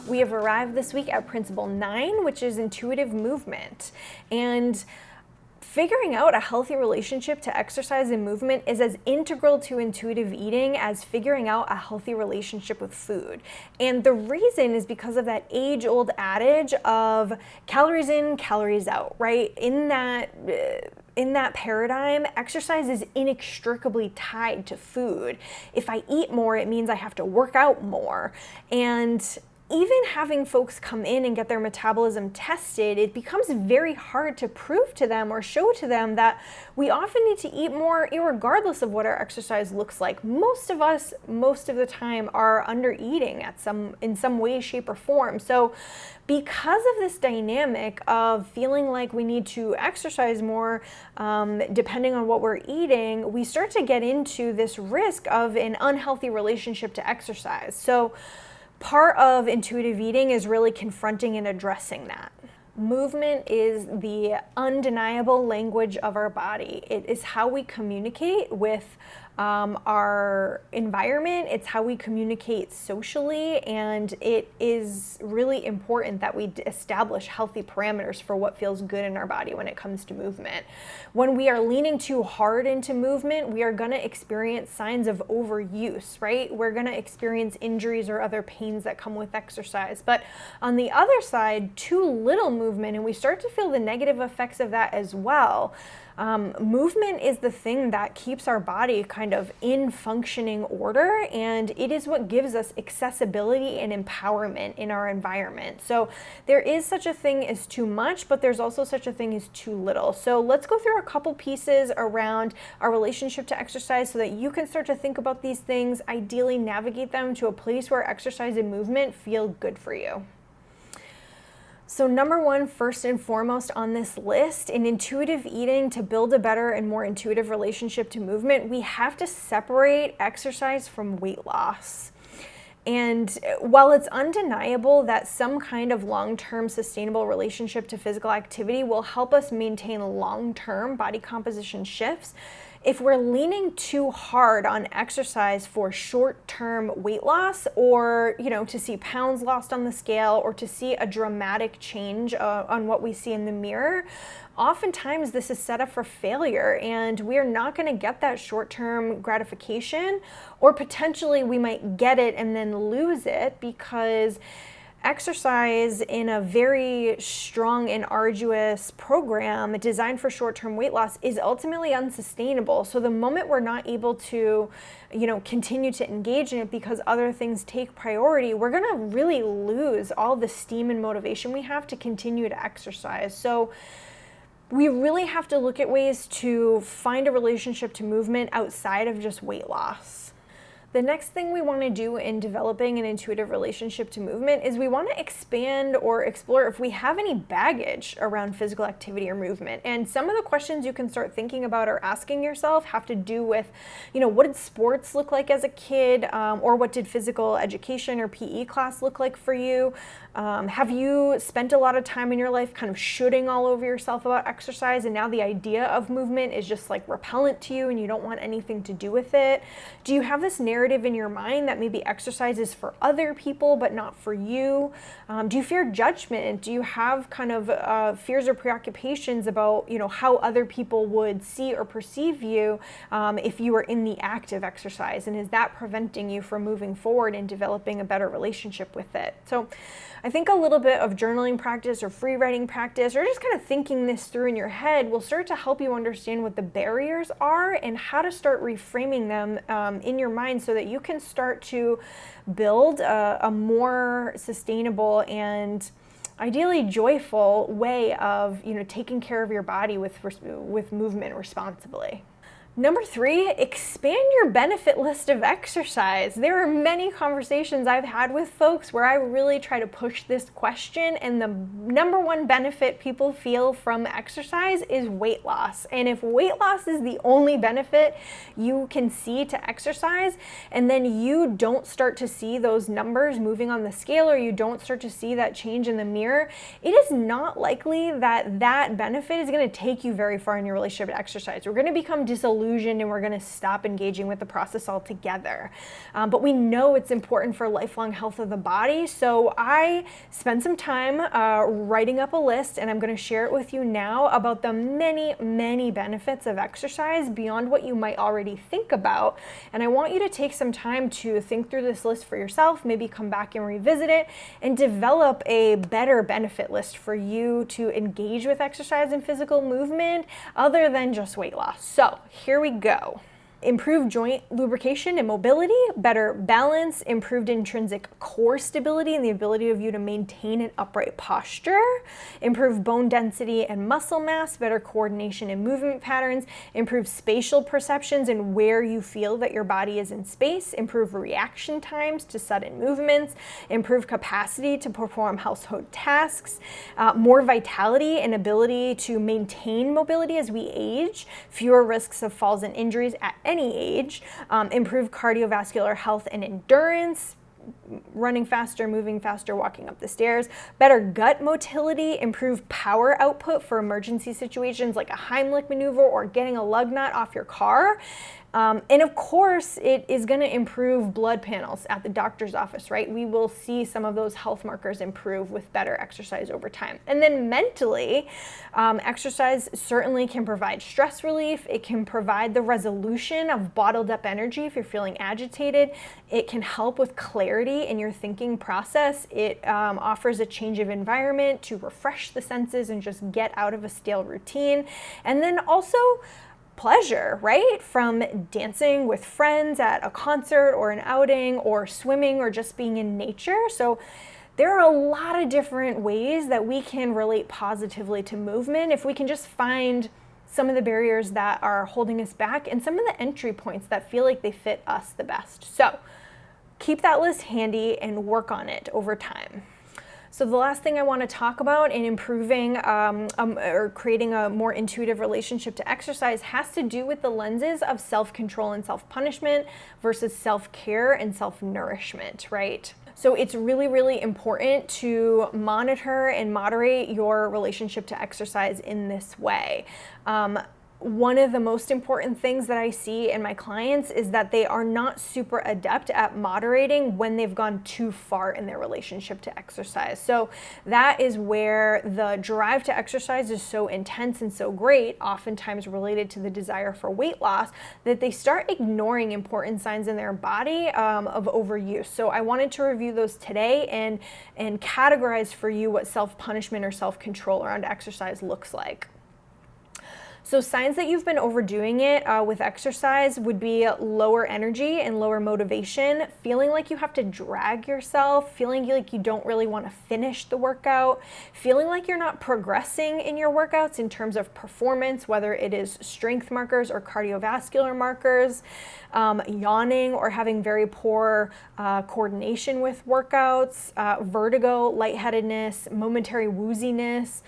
We have arrived this week at Principle 9, which is intuitive movement. And figuring out a healthy relationship to exercise and movement is as integral to intuitive eating as figuring out a healthy relationship with food. And the reason is because of that age-old adage of calories in, calories out, right? In that paradigm, exercise is inextricably tied to food. If I eat more, it means I have to work out more. And even having folks come in and get their metabolism tested, it becomes very hard to prove to them or show to them that we often need to eat more irregardless of what our exercise looks like. Most of us, most of the time, are under eating in some way, shape, or form. So because of this dynamic of feeling like we need to exercise more depending on what we're eating, we start to get into this risk of an unhealthy relationship to exercise. So part of intuitive eating is really confronting and addressing that. Movement is the undeniable language of our body. It is how we communicate with our environment. It's how we communicate socially, and it is really important that we establish healthy parameters for what feels good in our body when it comes to movement. When we are leaning too hard into movement, we are going to experience signs of overuse, right? We're going to experience injuries or other pains that come with exercise. But on the other side, too little movement, and we start to feel the negative effects of that as well. Movement is the thing that keeps our body kind of in functioning order, and it is what gives us accessibility and empowerment in our environment. So there is such a thing as too much, but there's also such a thing as too little. So let's go through a couple pieces around our relationship to exercise so that you can start to think about these things, ideally navigate them to a place where exercise and movement feel good for you. So number one, first and foremost on this list, in intuitive eating, to build a better and more intuitive relationship to movement, we have to separate exercise from weight loss. And while it's undeniable that some kind of long-term sustainable relationship to physical activity will help us maintain long-term body composition shifts, if we're leaning too hard on exercise for short-term weight loss, or to see pounds lost on the scale, or to see a dramatic change on what we see in the mirror, oftentimes this is set up for failure, and we are not going to get that short-term gratification, or potentially we might get it and then lose it because exercise in a very strong and arduous program designed for short-term weight loss is ultimately unsustainable. So the moment we're not able to, continue to engage in it because other things take priority, we're going to really lose all the steam and motivation we have to continue to exercise. So we really have to look at ways to find a relationship to movement outside of just weight loss. The next thing we want to do in developing an intuitive relationship to movement is we want to expand or explore if we have any baggage around physical activity or movement. And some of the questions you can start thinking about or asking yourself have to do with, what did sports look like as a kid? Or what did physical education or PE class look like for you? Have you spent a lot of time in your life kind of shooting all over yourself about exercise, and now the idea of movement is just like repellent to you and you don't want anything to do with it? Do you have this narrative in your mind that maybe exercise is for other people but not for you? Do you fear judgment? Do you have kind of fears or preoccupations about how other people would see or perceive you if you were in the act of exercise? And is that preventing you from moving forward and developing a better relationship with it? So I think a little bit of journaling practice or free writing practice, or just kind of thinking this through in your head, will start to help you understand what the barriers are and how to start reframing them in your mind so that you can start to build a more sustainable and ideally joyful way of taking care of your body with movement responsibly. Number 3, expand your benefit list of exercise. There are many conversations I've had with folks where I really try to push this question, and the number one benefit people feel from exercise is weight loss. And if weight loss is the only benefit you can see to exercise, and then you don't start to see those numbers moving on the scale, or you don't start to see that change in the mirror, it is not likely that that benefit is going to take you very far in your relationship to exercise. We're going to become disillusioned disillusioned and we're going to stop engaging with the process altogether. But we know it's important for lifelong health of the body. So I spent some time writing up a list, and I'm going to share it with you now about the many, many benefits of exercise beyond what you might already think about. And I want you to take some time to think through this list for yourself, maybe come back and revisit it, and develop a better benefit list for you to engage with exercise and physical movement other than just weight loss. So here we go. Improved joint lubrication and mobility, better balance, improved intrinsic core stability and the ability of you to maintain an upright posture, improved bone density and muscle mass, better coordination and movement patterns, improved spatial perceptions and where you feel that your body is in space, improved reaction times to sudden movements, improved capacity to perform household tasks, more vitality and ability to maintain mobility as we age, fewer risks of falls and injuries at any age, improved cardiovascular health and endurance, running faster, moving faster, walking up the stairs, better gut motility, improved power output for emergency situations like a Heimlich maneuver or getting a lug nut off your car. And of course, it is going to improve blood panels at the doctor's office, right? We will see some of those health markers improve with better exercise over time. And then mentally, exercise certainly can provide stress relief. It can provide the resolution of bottled up energy if you're feeling agitated. It can help with clarity in your thinking process. It offers a change of environment to refresh the senses and just get out of a stale routine. And then also, pleasure, right? From dancing with friends at a concert or an outing or swimming or just being in nature. So there are a lot of different ways that we can relate positively to movement if we can just find some of the barriers that are holding us back and some of the entry points that feel like they fit us the best. So keep that list handy and work on it over time. So the last thing I want to talk about in improving or creating a more intuitive relationship to exercise has to do with the lenses of self-control and self-punishment versus self-care and self-nourishment, right? So it's really, really important to monitor and moderate your relationship to exercise in this way. One of the most important things that I see in my clients is that they are not super adept at moderating when they've gone too far in their relationship to exercise. So that is where the drive to exercise is so intense and so great, oftentimes related to the desire for weight loss, that they start ignoring important signs in their body of overuse. So I wanted to review those today and categorize for you what self-punishment or self-control around exercise looks like. So signs that you've been overdoing it with exercise would be lower energy and lower motivation, feeling like you have to drag yourself, feeling like you don't really want to finish the workout, feeling like you're not progressing in your workouts in terms of performance, whether it is strength markers or cardiovascular markers, yawning or having very poor coordination with workouts, vertigo, lightheadedness, momentary wooziness,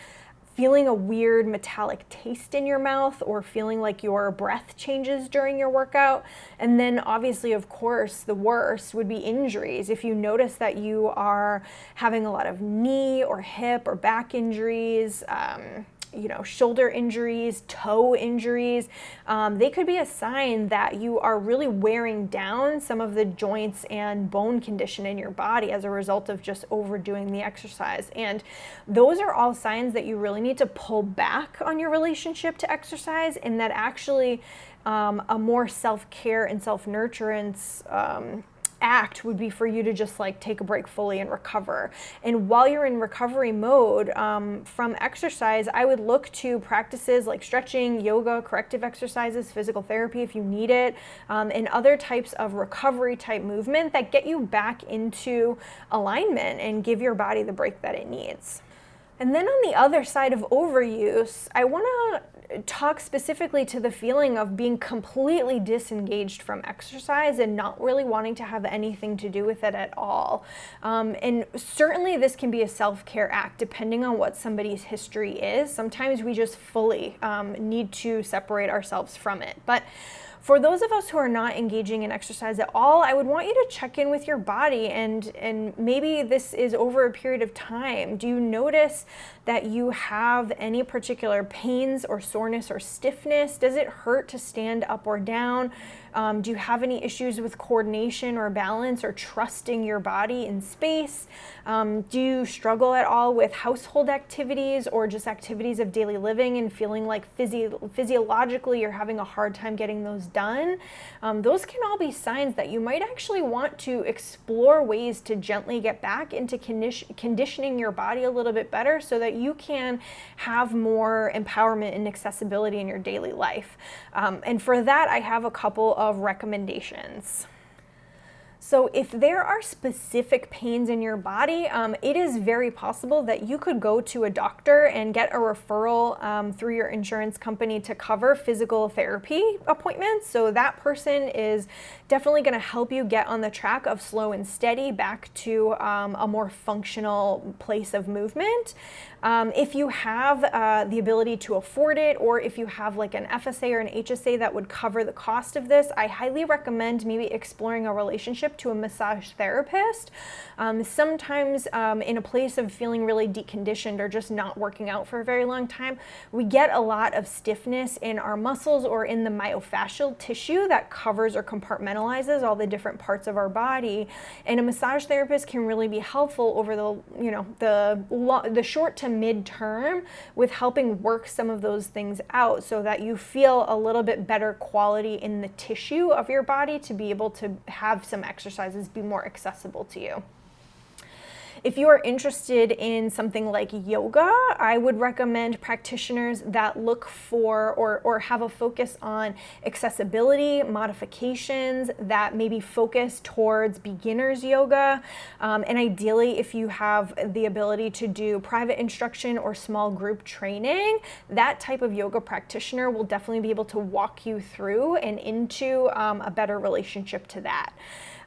feeling a weird metallic taste in your mouth or feeling like your breath changes during your workout. And then obviously, of course, the worst would be injuries. If you notice that you are having a lot of knee or hip or back injuries, shoulder injuries, toe injuries, they could be a sign that you are really wearing down some of the joints and bone condition in your body as a result of just overdoing the exercise. And those are all signs that you really need to pull back on your relationship to exercise, and that actually a more self-care and self-nurturance act would be for you to just take a break fully and recover. And while you're in recovery mode from exercise, I would look to practices like stretching, yoga, corrective exercises, physical therapy if you need it, and other types of recovery type movement that get you back into alignment and give your body the break that it needs. And then on the other side of overuse, I want to talk specifically to the feeling of being completely disengaged from exercise and not really wanting to have anything to do with it at all. And certainly this can be a self-care act depending on what somebody's history is. Sometimes we just fully need to separate ourselves from it. But For those of us who are not engaging in exercise at all, I would want you to check in with your body, and maybe this is over a period of time. Do you notice that you have any particular pains or soreness or stiffness? Does it hurt to stand up or down? Do you have any issues with coordination or balance or trusting your body in space? Do you struggle at all with household activities or just activities of daily living and feeling like physiologically you're having a hard time getting those done? Those can all be signs that you might actually want to explore ways to gently get back into conditioning your body a little bit better so that you can have more empowerment and accessibility in your daily life. And for that, I have a couple of recommendations. So if there are specific pains in your body, it is very possible that you could go to a doctor and get a referral through your insurance company to cover physical therapy appointments. So that person is definitely going to help you get on the track of slow and steady back to a more functional place of movement. If you have the ability to afford it, or if you have like an FSA or an HSA that would cover the cost of this, I highly recommend maybe exploring a relationship to a massage therapist. Sometimes in a place of feeling really deconditioned or just not working out for a very long time, we get a lot of stiffness in our muscles or in the myofascial tissue that covers or compartmentalizes all the different parts of our body. And a massage therapist can really be helpful over the short to mid-term with helping work some of those things out so that you feel a little bit better quality in the tissue of your body to be able to have some exercises be more accessible to you. If you are interested in something like yoga, I would recommend practitioners that look for or have a focus on accessibility, modifications that maybe focus towards beginners yoga. And ideally, if you have the ability to do private instruction or small group training, that type of yoga practitioner will definitely be able to walk you through and into a better relationship to that.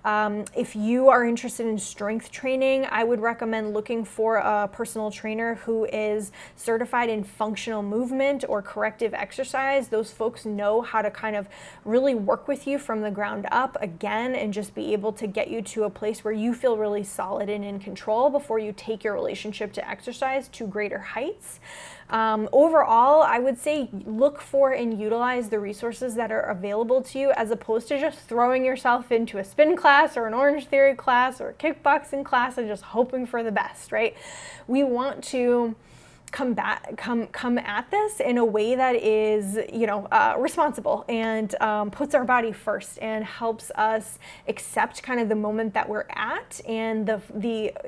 If you are interested in strength training, I would recommend looking for a personal trainer who is certified in functional movement or corrective exercise. Those folks know how to kind of really work with you from the ground up again and just be able to get you to a place where you feel really solid and in control before you take your relationship to exercise to greater heights. Overall, I would say look for and utilize the resources that are available to you as opposed to just throwing yourself into a spin class or an Orange Theory class or a kickboxing class and just hoping for the best, right? We want to come at this in a way that is, responsible and puts our body first and helps us accept kind of the moment that we're at and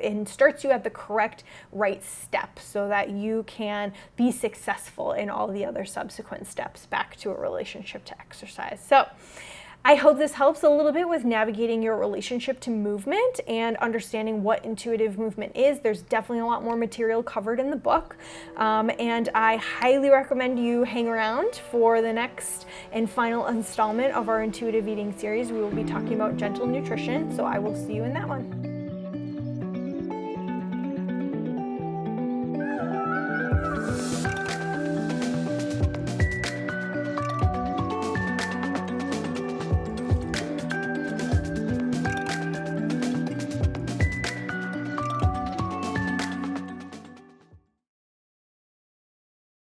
and starts you at the correct right step so that you can be successful in all the other subsequent steps back to a relationship to exercise. So I hope this helps a little bit with navigating your relationship to movement and understanding what intuitive movement is. There's definitely a lot more material covered in the book, and I highly recommend you hang around for the next and final installment of our intuitive eating series. We will be talking about gentle nutrition, so I will see you in that one.